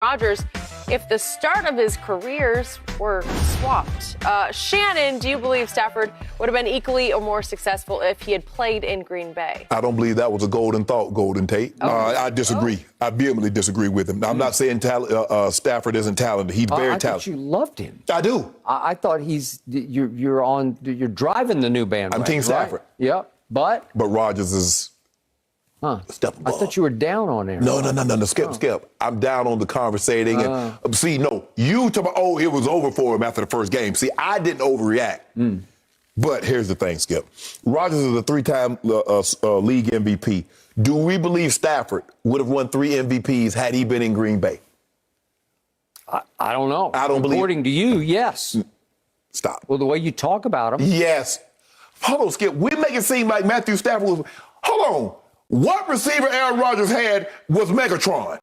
Rodgers if the start of his careers were swapped. Shannon, do you believe Stafford would have been equally or more successful if he had played in Green Bay? I don't believe that was a golden thought, Golden Tate. I disagree. I vehemently disagree with him. I'm not saying Stafford isn't talented. He's very talented. I thought you loved him. I do. I thought you're driving the new bandwagon. I'm Team Stafford. Right? Yep. But Rodgers is a step above. I thought you were down on him. No. Skip. I'm down on the conversating. You talk about, it was over for him after the first game. See, I didn't overreact. But here's the thing, Skip. Rodgers is a three-time league MVP. Do we believe Stafford would have won 3 MVPs had he been in Green Bay? I don't know. I don't believe. According to you, yes. Stop. Well, the way you talk about him. Yes. Hold on, Skip. We make it seem like Matthew Stafford was. Hold on. What receiver Aaron Rodgers had was Megatron.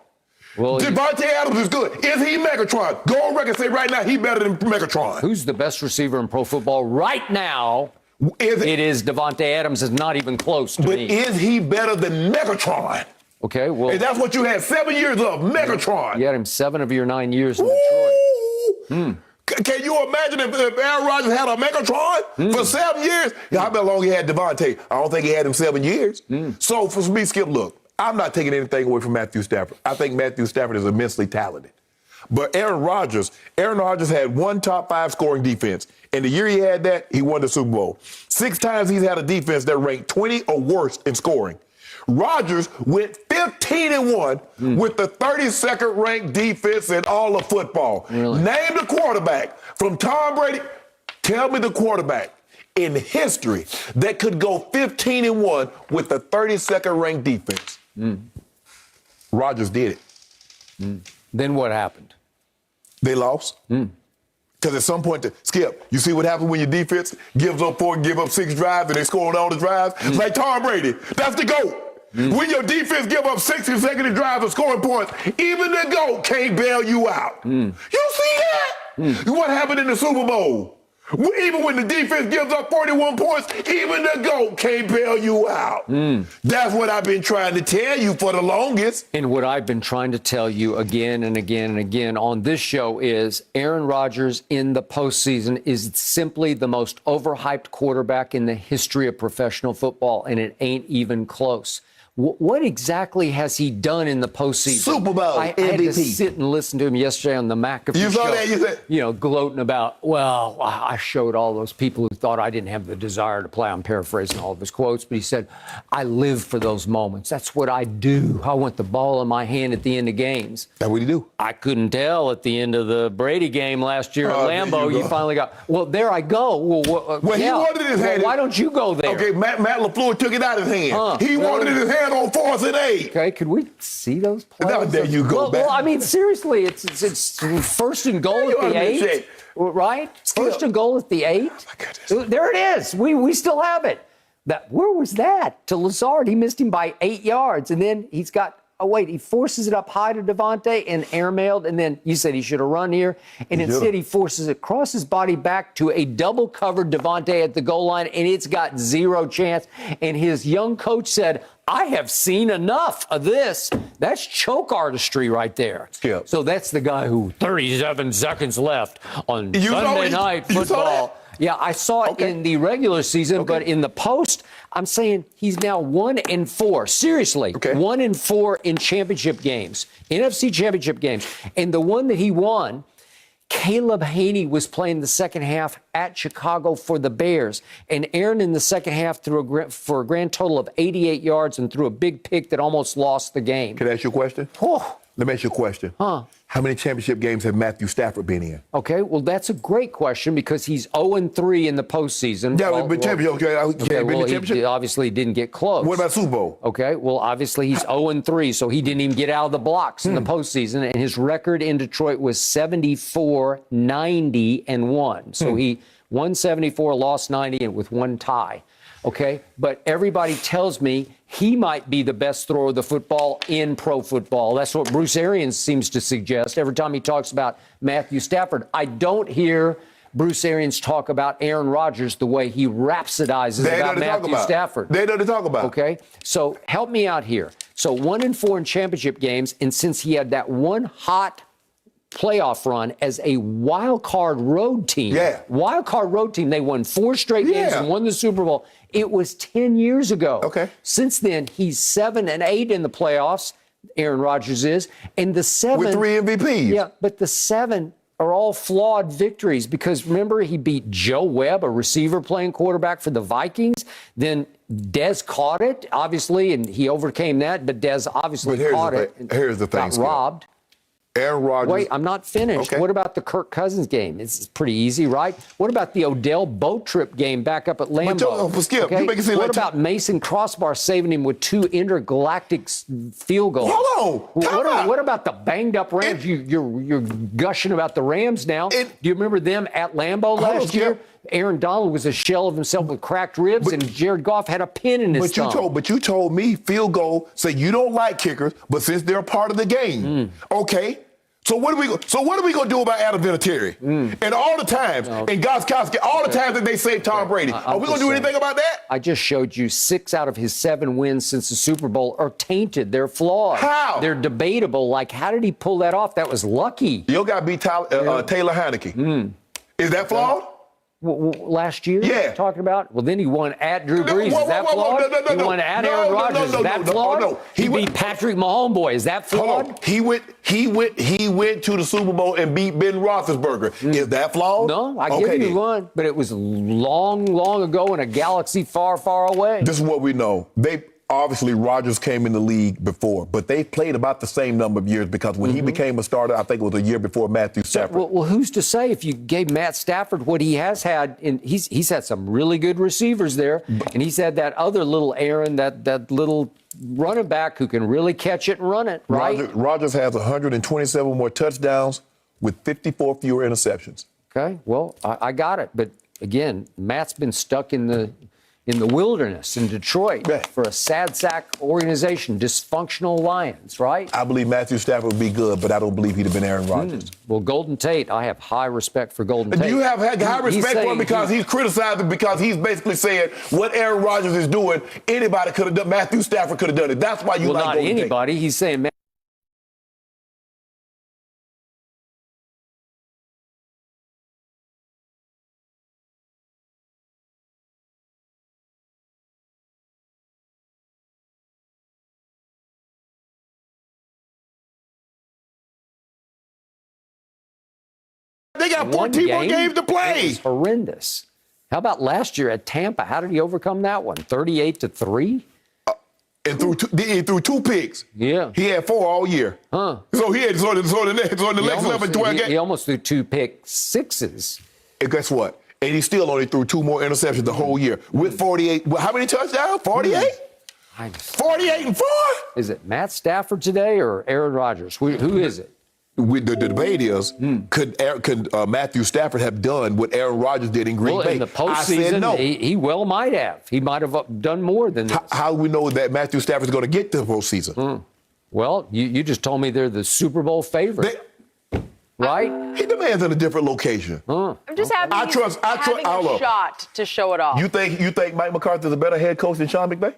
Well, Devontae Adams is good. Is he Megatron? Go on record and say right now he's better than Megatron. Who's the best receiver in pro football right now? It is Devontae Adams. Is not even close to me. But is he better than Megatron? Okay, well. And that's what you had 7 years of, Megatron. You had him 7 of your 9 years in Detroit. Can you imagine if Aaron Rodgers had a Megatron for 7 years? How long he had Devontae? I don't think he had him 7 years. So for me, Skip, look, I'm not taking anything away from Matthew Stafford. I think Matthew Stafford is immensely talented. But Aaron Rodgers had 1 top 5 scoring defense. And the year he had that, he won the Super Bowl. 6 times he's had a defense that ranked 20 or worse in scoring. Rodgers went 15-1 with the 32nd ranked defense in all of football. Really? Name the quarterback from Tom Brady. Tell me the quarterback in history that could go 15-1 with the 32nd ranked defense. Rodgers did it. Then what happened? They lost. Because at some point, Skip, you see what happens when your defense gives up 4, give up 6 drives, and they score on all the drives? Like Tom Brady. That's the GOAT. When your defense give up 6 consecutive drives of scoring points, even the GOAT can't bail you out. You see that? What happened in the Super Bowl? Even when the defense gives up 41 points, even the GOAT can't bail you out. That's what I've been trying to tell you for the longest. And what I've been trying to tell you again and again and again on this show is Aaron Rodgers in the postseason is simply the most overhyped quarterback in the history of professional football, and it ain't even close. What exactly has he done in the postseason? Super Bowl I had to sit and listen to him yesterday on the McAfee show. You saw that? You said, gloating about, well, I showed all those people who thought I didn't have the desire to play. I'm paraphrasing all of his quotes, but he said, I live for those moments. That's what I do. I want the ball in my hand at the end of games. That's what he do. I couldn't tell at the end of the Brady game last year at Lambeau. You finally got, well, there I go. Well, he wanted his hand. Why don't you go there? Okay, Matt LaFleur took it out of his hand. He wanted his hand on 4th and 8. Okay, could we see those plays? There you go. Well, I mean, seriously, it's 1st and goal at the 8, right? Skip. 1st and goal at the 8. Oh, my goodness. There it is. We still have it. Where was that? To Lazard, he missed him by 8 yards, and then he's got. Oh, wait, he forces it up high to Devontae and airmailed, and then you said he should have run here, and instead he forces it across his body back to a double-covered Devontae at the goal line, and it's got 0 chance. And his young coach said, I have seen enough of this. That's choke artistry right there. Skip. So that's the guy who 37 seconds left on Sunday Night Football. Yeah, I saw it in the regular season, but in the post, I'm saying he's now 1-4. Seriously, 1-4 in championship games, NFC championship games. And the one that he won, Caleb Haney was playing the second half at Chicago for the Bears. And Aaron in the second half threw for a grand total of 88 yards and threw a big pick that almost lost the game. Can I ask you a question? Let me ask you a question. How many championship games have Matthew Stafford been in? Okay, well, that's a great question because he's 0-3 in the postseason. Yeah, but championship. He obviously didn't get close. What about Super Bowl? Okay, well, obviously he's 0-3, so he didn't even get out of the blocks in the postseason, and his record in Detroit was 74-90-1. So he won 74, lost 90, and with 1 tie. Okay, but everybody tells me he might be the best thrower of the football in pro football. That's what Bruce Arians seems to suggest every time he talks about Matthew Stafford. I don't hear Bruce Arians talk about Aaron Rodgers the way he rhapsodizes about Matthew Stafford. They know to talk about. Okay, so help me out here. So 1-4 in championship games, and since he had that one hot playoff run as a wild card road team. Yeah. Wild card road team. They won 4 straight games and won the Super Bowl. It was 10 years ago. Okay. Since then, he's 7-8 in the playoffs. Aaron Rodgers is. And the 7. With 3 MVPs. Yeah, but the 7 are all flawed victories because remember, he beat Joe Webb, a receiver playing quarterback for the Vikings. Then Dez caught it, obviously, and he overcame that. But Dez obviously caught it. Here's the thing, got robbed. Aaron Rodgers. Wait, I'm not finished. Okay. What about the Kirk Cousins game? It's pretty easy, right? What about the Odell boat trip game back up at Lambeau? Skip, you make it seem what like about Mason Crossbar saving him with 2 intergalactic field goals? Hold on. What about the banged up Rams? You're gushing about the Rams now. Do you remember them at Lambeau last year? Aaron Donald was a shell of himself with cracked ribs, and Jared Goff had a pin in his thumb. But you told me field goal. Say you don't like kickers, but since they're part of the game, okay. So what are we gonna do about Adam Vinatieri? And all the times, and Gostkowski, all the times that they saved Tom Brady, are we gonna do anything about that? I just showed you 6 out of his 7 wins since the Super Bowl are tainted. They're flawed. How? They're debatable. Like, how did he pull that off? That was lucky. You got to beat Taylor Heineke. Is that flawed? Last year? Yeah. Talking about? Well, then he won at Drew Brees. Is that flawed? He won at Aaron Rodgers. Is that flawed? No. He beat Patrick Mahomes. Is that flawed? He went to the Super Bowl and beat Ben Roethlisberger. Is that flawed? No, I give you one, but it was long, long ago in a galaxy far, far away. This is what we know. Obviously, Rodgers came in the league before, but they played about the same number of years because when he became a starter, I think it was a year before Matthew Stafford. Well, who's to say if you gave Matt Stafford what he has had? He's had some really good receivers there, and he's had that other little Aaron, that little running back who can really catch it and run it, right? Rodgers has 127 more touchdowns with 54 fewer interceptions. Okay, well, I got it. But, again, Matt's been stuck in the wilderness in Detroit for a sad sack organization, dysfunctional Lions, right? I believe Matthew Stafford would be good, but I don't believe he'd have been Aaron Rodgers. Well, Golden Tate, I have high respect for Golden Tate. Do you have high respect for him because he's criticizing because he's basically saying what Aaron Rodgers is doing, anybody could have done. Matthew Stafford could have done it. That's why you like Golden Tate. Well, not anybody. He's saying, they got 14 more games to play. It was horrendous. How about last year at Tampa? How did he overcome that one? 38-3? And threw 2 picks. Yeah. He had 4 all year. Huh. So the next 11, 12 games. He almost threw 2 pick sixes. And guess what? And he still only threw 2 more interceptions the whole year with 48. How many touchdowns? 48? 48 and 4? Is it Matt Stafford today or Aaron Rodgers? Who is it? The debate is, could Matthew Stafford have done what Aaron Rodgers did in Green Bay? In the postseason, I said no. He well might have. He might have done more than this. How do we know that Matthew Stafford's going to get to the postseason? Well, you just told me they're the Super Bowl favorite. Right? He demands in a different location. I'm just happy he's having a shot to show it off. You think Mike McCarthy's a better head coach than Sean McVay?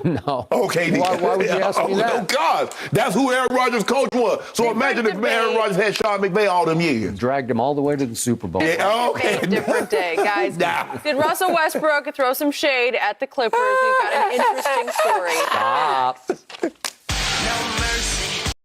No. Okay. Why would you ask me that? Oh, God. That's who Aaron Rodgers' coach was. So imagine if Aaron Rodgers had Sean McVay all them years. Dragged him all the way to the Super Bowl. Yeah, okay. Different day, guys. Did Russell Westbrook throw some shade at the Clippers? We've got an interesting story. Stop.